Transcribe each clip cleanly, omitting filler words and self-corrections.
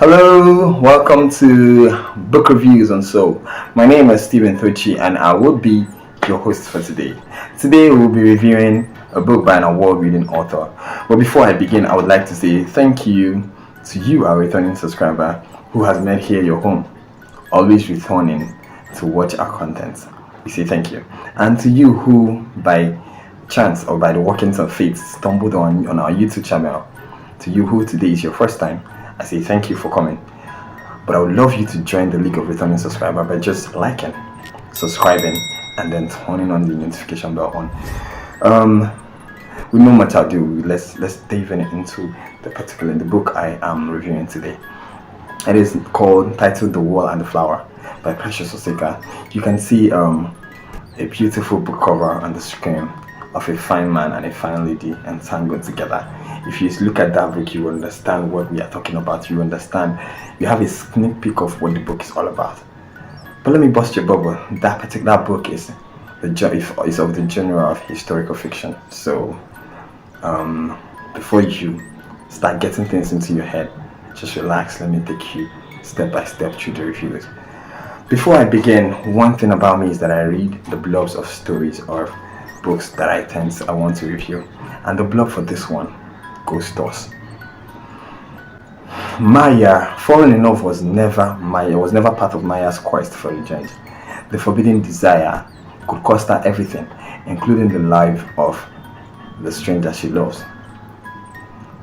Hello, welcome to Book Reviews on Soul. My name is Stephen Thochi and I will be your host for today. Today we'll be reviewing a book by an award-winning author. But before I begin, I would like to say thank you to you, our returning subscriber, who has made here your home, always returning to watch our content. We say thank you. And to you who, by chance or by the workings of fate, stumbled on our YouTube channel, to you who today is your first time, I say thank you for coming. But I would love you to join the League of Returning Subscriber by just liking, subscribing, and then turning on the notification bell on. With no much ado, let's dive into the book I am reviewing today. It is titled The Wall and the Flower by Precious Osika. You can see a beautiful book cover on the screen of a fine man and a fine lady entangled together. If you look at that book, you will understand what we are talking about. You have a sneak peek of what the book is all about. But let me bust your bubble. That particular book is of the genre of historical fiction. So before you start getting things into your head, just relax. Let me take you step by step through the reviews. Before I begin, one thing about me is that I read the blogs of stories or books that I want to review, and the blog for this one goes thus. Maya, falling in love was never part of Maya's quest for revenge. The forbidden desire could cost her everything, including the life of the stranger she loves.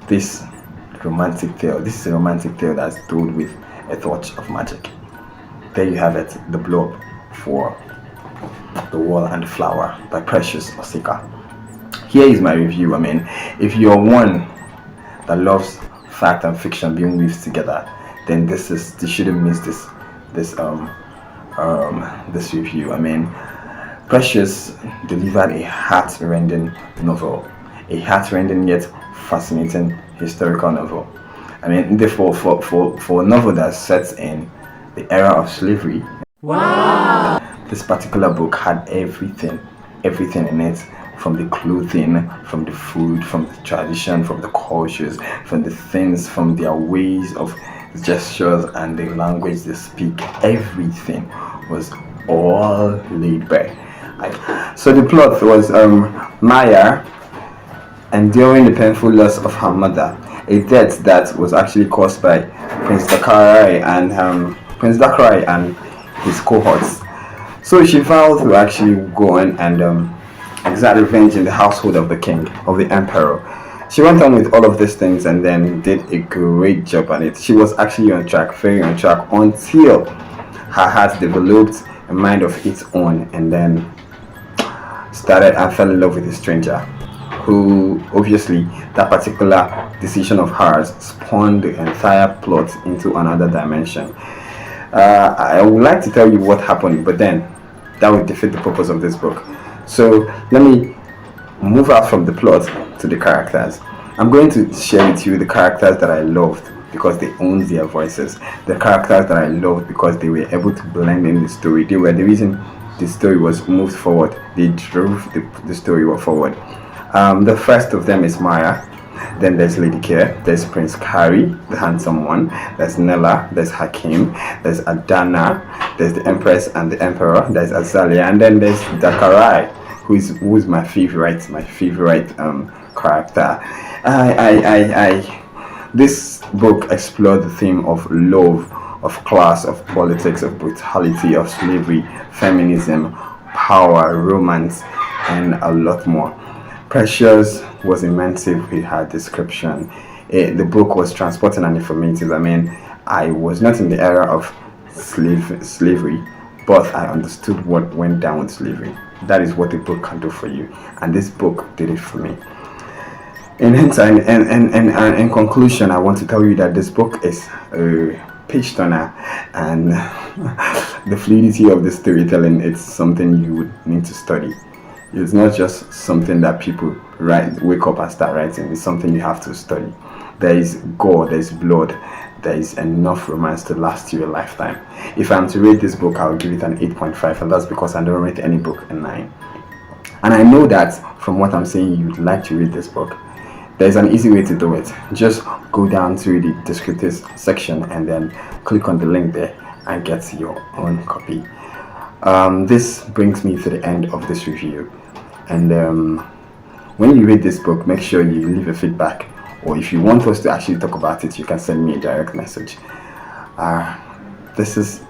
This is a romantic tale that's told with a touch of magic. There you have it, the blog for The Wall and the Flower by Precious Osika. Here is my review. If you're one that loves fact and fiction being weaved together, then you shouldn't miss this review. Precious delivered a heart-rending novel, a heart-rending yet fascinating historical novel. For a novel that sets in the era of slavery. Wow! This particular book had everything in it. From the clothing, from the food, from the tradition, from the cultures, from the things, from their ways of gestures and the language they speak. Everything was all laid bare. So the plot was Maya enduring the painful loss of her mother, a death that was actually caused by Prince Dakari and his cohorts. So she vowed to actually go on and exact revenge in the household of the king, of the emperor. She went on with all of these things and then did a great job on it. She was actually on track, very on track, until her heart developed a mind of its own and then started and fell in love with a stranger who, obviously, that particular decision of hers spawned the entire plot into another dimension. I would like to tell you what happened, but then that would defeat the purpose of this book. So let me move out from the plot to the characters. I'm going to share with you the characters that I loved because they owned their voices. The characters that I loved because they were able to blend in the story. They were the reason the story was moved forward. They drove the story forward. The first of them is Maya. Then there's Lady Care, there's Prince Kari, the handsome one, there's Nella, there's Hakim, there's Adana, there's the Empress and the Emperor, there's Azalea, and then there's Dakarai, who is my favorite character. This book explored the theme of love, of class, of politics, of brutality, of slavery, feminism, power, romance, and a lot more. Precious was immense with her description. The book was transporting and informative. I was not in the era of slavery, but I understood what went down with slavery. That is what the book can do for you, and this book did it for me. In conclusion, I want to tell you that this book is a page turner, and the fluidity of the storytelling, it's something you would need to study. It's not just something that people wake up and start writing. It's something you have to study. There is gore, there is blood, there is enough romance to last you a lifetime. If I'm to rate this book, I'll give it an 8.5, and that's because I don't rate any book a 9. And I know that from what I'm saying, you'd like to read this book. There's an easy way to do it. Just go down to the descriptive section and then click on the link there and get your own copy. This brings me to the end of this review, and when you read this book, make sure you leave a feedback, or if you want us to actually talk about it, you can send me a direct message. This is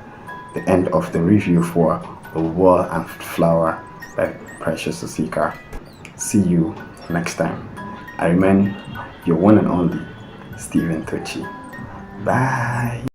the end of the review for The Wall and Flower by Precious Osika. See you next time. I remain your one and only Stephen Tochi. Bye.